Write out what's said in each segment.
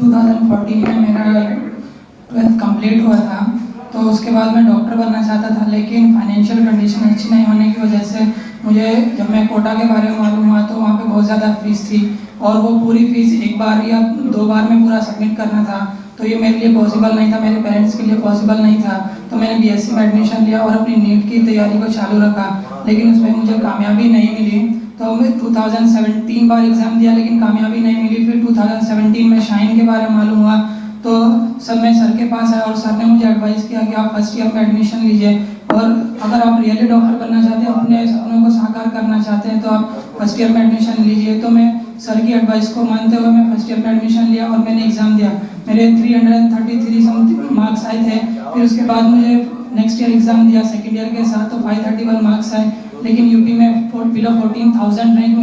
2014 में मेरा 12th complete हुआ था। तो उसके बाद मैं डॉक्टर बनना चाहता था, लेकिन फाइनेंशियल कंडीशन अच्छी नहीं होने की वजह से मुझे, जब मैं कोटा के बारे में मालूम हुआ तो वहाँ पे बहुत ज़्यादा फीस थी और वो पूरी फीस एक बार या 2 बार में पूरा सबमिट करना था। तो ये मेरे लिए पॉसिबल नहीं था, मेरे पेरेंट्स के लिए पॉसिबल नहीं था। तो मैंने बीएससी में एडमिशन लिया और अपनी नीट की तैयारी को चालू रखा, लेकिन उसमें मुझे कामयाबी नहीं मिली। तो मैं 2017 बार एग्ज़ाम दिया लेकिन कामयाबी नहीं मिली। फिर 2017 में शाइन के बारे में मालूम हुआ तो सब मैं सर के पास आया और सर ने मुझे एडवाइस किया कि आप फर्स्ट ईयर में एडमिशन लीजिए और अगर आप रियली डॉक्टर बनना चाहते हैं, अपने सपनों को साकार करना चाहते हैं तो आप फर्स्ट ईयर में एडमिशन लीजिए। तो मैं सर की एडवाइस को मानते हुए मैं फर्स्ट ईयर में एडमिशन लिया और मैंने एग्ज़ाम दिया। मेरे 333 समथिंग मार्क्स आए थे। फिर उसके बाद मुझे नेक्स्ट ईयर एग्ज़ाम दिया सेकेंड ईयर के साथ, तो 531 मार्क्स आए। लेकिन यूपी में बिलो 14,000 रैंक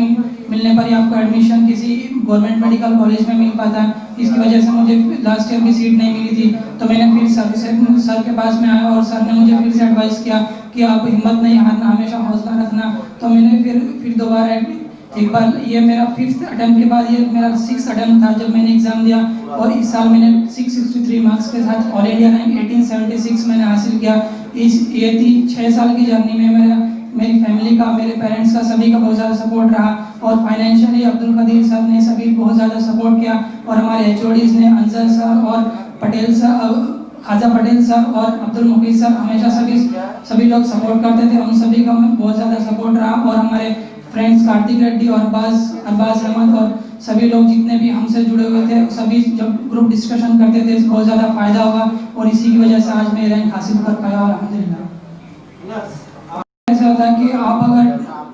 मिलने पर ही आपको एडमिशन किसी गवर्नमेंट मेडिकल कॉलेज में मिल पाता है। इसकी वजह से मुझे लास्ट ईयर भी सीट नहीं मिली थी। तो मैंने फिर सर के पास में आया और सर ने मुझे फिर से एडवाइस किया कि आप हिम्मत नहीं हारना, हमेशा हौसला रखना। तो मैंने फिर दोबारा एक बार, ये मेरा 5th अटेम्प्ट के बाद ये मेरा 6th अटेम्प्ट था जब मैंने एग्ज़ाम दिया और इस साल मैंने 663 मार्क्स के साथ ऑल इंडिया रैंक 1876 मैंने हासिल किया। ये 6 साल की जर्नी में मेरी फैमिली का, मेरे पेरेंट्स का, सभी का बहुत ज़्यादा सपोर्ट रहा और फाइनेंशियली अब्दुल कदीर सर ने सभी बहुत ज़्यादा सपोर्ट किया और हमारे एचओडीज़ ने, अंजर सर और पटेल सर, खाजा पटेल सर और अब्दुल मुकीद सर, हमेशा सभी लोग सपोर्ट करते थे। उन सभी का बहुत ज़्यादा सपोर्ट रहा और हमारे फ्रेंड्स कार्तिक रेड्डी और अरबाज अहमद और सभी लोग जितने भी हमसे जुड़े हुए थे, सभी जब ग्रुप डिस्कशन करते थे बहुत ज़्यादा फायदा हुआ और इसी की वजह से आज मैं रैंक हासिल कर पाया अल्हम्दुलिल्लाह। ऐसा होता है कि आप अगर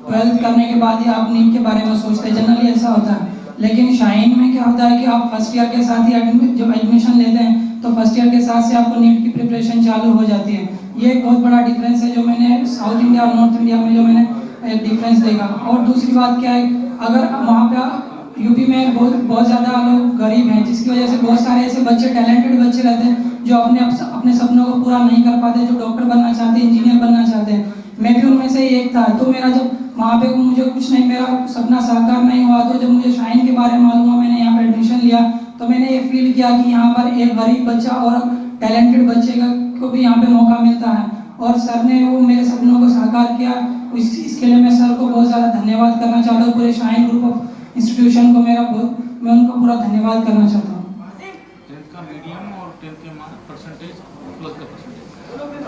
12th करने के बाद ही आप नीट के बारे में सोचते हैं, जनरली ऐसा होता है। लेकिन शाइन में क्या होता है कि आप फर्स्ट ईयर के साथ ही जब एडमिशन लेते हैं तो फर्स्ट ईयर के साथ से आपको नीट की प्रिपरेशन चालू हो जाती है। ये एक बहुत बड़ा डिफरेंस है जो मैंने साउथ इंडिया और नॉर्थ इंडिया में जो मैंने डिफरेंस देखा। और दूसरी बात क्या है, अगर वहाँ पे यूपी में बहुत ज़्यादा लोग गरीब हैं, जिसकी वजह से बहुत सारे ऐसे बच्चे, टैलेंटेड बच्चे रहते हैं जो अपने सपनों को पूरा नहीं कर पाते, जो डॉक्टर बनना चाहते हैं, इंजीनियर बनना चाहते हैं। मैं भी उनमें से एक था। तो मेरा जब वहाँ पे मुझे कुछ नहीं, मेरा सपना साकार नहीं हुआ, तो जब मुझे शाइन के बारे में मालूम हुआ, मैंने यहाँ पर एडमिशन लिया तो मैंने ये फील किया कि यहाँ पर एक गरीब बच्चा और टैलेंटेड बच्चे को भी यहाँ पे मौका मिलता है और सर ने वो मेरे सपनों को साकार किया। इसके लिए मैं सर को बहुत ज़्यादा धन्यवाद करना चाहता हूँ। पूरे शाइन ग्रुप ऑफ इंस्टीट्यूशन को मैं उनको पूरा धन्यवाद करना चाहता हूँ।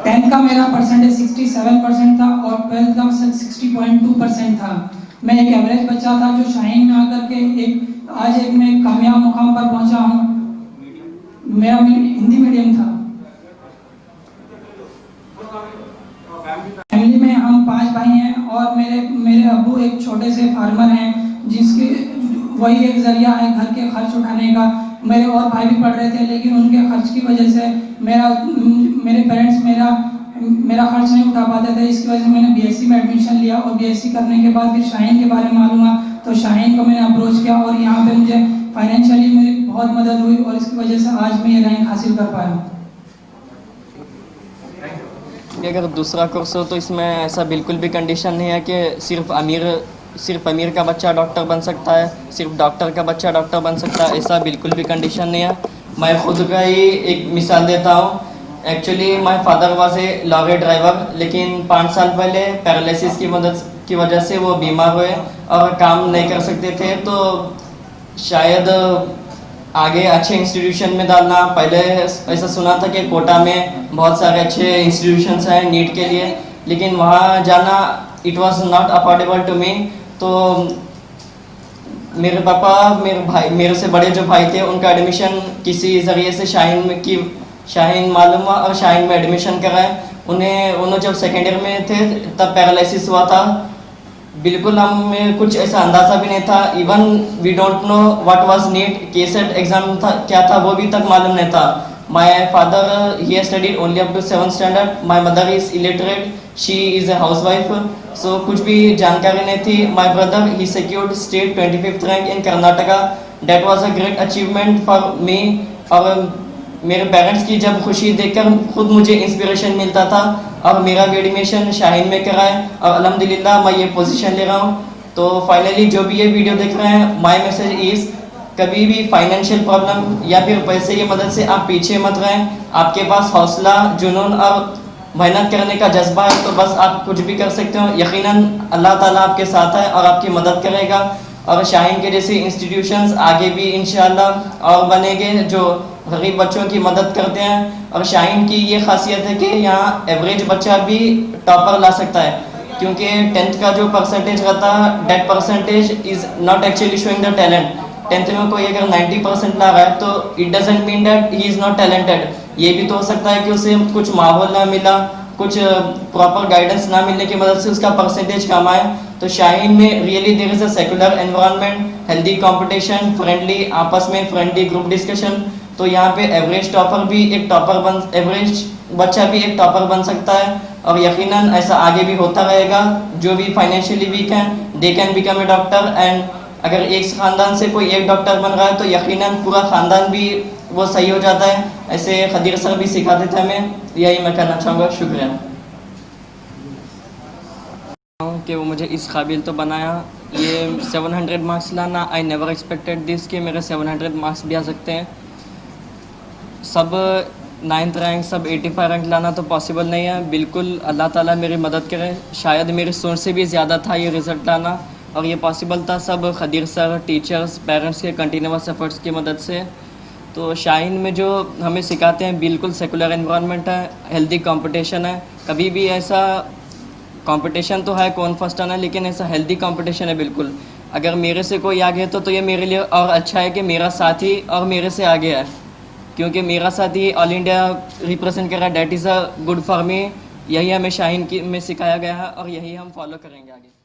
10th का मेरा परसेंटेज 67% था और 12th का 60.2% था। मैं एक एवरेज बच्चा था जो शाइन में आकर के आज मैं कामयाब मुकाम पर पहुंचा हूँ। मेरा हिंदी मीडियम था। फैमिली में हम 5 भाई हैं और मेरे अब्बू एक छोटे से फार्मर हैं, जिसके वही एक जरिया है घर के खर्च उठाने का। मेरे और भाई भी पढ़ रहे थे लेकिन उनके खर्च की वजह से मेरे पेरेंट्स मेरा खर्च नहीं उठा पाते थे। इसकी वजह से मैंने बीएससी में एडमिशन लिया और बीएससी करने के बाद फिर शाइन के बारे में मालूम हुआ तो शाइन को मैंने अप्रोच किया और यहाँ पे मुझे फाइनेंशियली मेरी बहुत मदद हुई और इसकी वजह से आज मैं ये रैंक हासिल कर पाया हूँ। अगर दूसरा कोर्स हो तो इसमें ऐसा बिल्कुल भी कंडीशन नहीं है कि सिर्फ अमीर का बच्चा डॉक्टर बन सकता है, सिर्फ डॉक्टर का बच्चा डॉक्टर बन सकता है, ऐसा बिल्कुल भी कंडीशन नहीं है। मैं खुद का ही एक मिसाल देता हूँ। Actually my father was a lorry driver, लेकिन 5 साल पहले पैरालिसिस की वजह से वो बीमार हुए और काम नहीं कर सकते थे। तो शायद आगे अच्छे इंस्टीट्यूशन में डालना, पहले ऐसा सुना था कि कोटा में बहुत सारे अच्छे इंस्टीट्यूशंस हैं नीट के लिए, लेकिन वहाँ जाना it was not affordable to me. तो मेरे पापा, मेरे से बड़े जो भाई थे, उनका एडमिशन किसी ज़रिए से शाइन मालूम हुआ और शाइन में एडमिशन कराए। उन्हें जब सेकेंड ईयर में थे तब पैरालिसिस हुआ था। बिल्कुल हमें कुछ ऐसा अंदाज़ा भी नहीं था। Even we don't know what was NEET, KCET exam था क्या था वो भी तक मालूम नहीं था। My father he studied only up to 7th standard. My mother is illiterate, she is a housewife, so कुछ भी जानकारी नहीं थी। My brother he secured state 25th rank in Karnataka. That was a great achievement for me. और मेरे parents की जब खुशी देखकर खुद मुझे इंस्पिरेशन मिलता था और मेरा भी एडमिशन शाहीन में कराए और अल्हम्दुलिल्लाह मैं ये पोजीशन ले रहा हूँ। तो फाइनली जो भी ये वीडियो देख रहे हैं, माय मैसेज इज़ कभी भी फाइनेंशियल प्रॉब्लम या फिर पैसे की मदद से आप पीछे मत रहें। आपके पास हौसला, जुनून और मेहनत करने का जज्बा है तो बस आप कुछ भी कर सकते हो। यकीनन अल्लाह ताला आपके साथ है और आपकी मदद करेगा। और शाहीन के जैसे इंस्टीट्यूशंस आगे भी इंशाल्लाह और बनेंगे जो गरीब बच्चों की मदद करते हैं। और शाहीन की ये खासियत है कि यहाँ एवरेज बच्चा भी टॉपर ला सकता है, क्योंकि 10th का जो परसेंटेज रहता है, that percentage is not actually showing the talent. 10th में कोई अगर 90% ला रहा है तो it doesn't mean that he is not talented. ये भी तो हो सकता है कि उसे कुछ माहौल ना मिला, कुछ प्रॉपर गाइडेंस ना मिलने की मदद से उसका परसेंटेज कम आए। तो शाहीन में really there is a secular environment, healthy competition, friendly आपस में फ्रेंडली ग्रुप डिस्कशन। तो यहाँ पे एवरेज बच्चा भी एक टॉपर बन सकता है और यकीनन ऐसा आगे भी होता रहेगा। जो भी फाइनेंशियली वीक हैं they can become a doctor. And अगर एक ख़ानदान से कोई एक डॉक्टर बन रहा है तो यकीनन पूरा ख़ानदान भी वो सही हो जाता है। ऐसे खदीर सर भी सिखाते थे हमें। यही मैं कहना चाहूँगा। शुक्रिया कि वो मुझे इस काबिल तो बनाया। ये 700 मार्क्स लाना, आई नेवर एक्सपेक्टेड दिस कि मेरे 700 मार्क्स भी आ सकते हैं। सब 9th रैंक, सब 85 रैंक लाना तो पॉसिबल नहीं है। बिल्कुल अल्लाह ताला मेरी मदद करे। शायद मेरी सोच से भी ज़्यादा था ये रिज़ल्ट लाना और ये पॉसिबल था सब खदीर सर, टीचर्स, पेरेंट्स के कंटिन्यूस एफर्ट्स की मदद से। तो शाहीन में जो हमें सिखाते हैं बिल्कुल सेकुलर एनवायरनमेंट है, हेल्दी कंपटीशन है। कभी भी ऐसा कंपटीशन तो है कौन फर्स्ट आना, लेकिन ऐसा हेल्दी कंपटीशन है बिल्कुल। अगर मेरे से कोई आगे तो ये मेरे लिए और अच्छा है कि मेरा साथी और मेरे से आगे है, क्योंकि मेरा साथी ऑल इंडिया रिप्रेजेंट कर रहा है। That is a good for me. यही हमें शाहीन की में सिखाया गया है और यही हम फॉलो करेंगे आगे।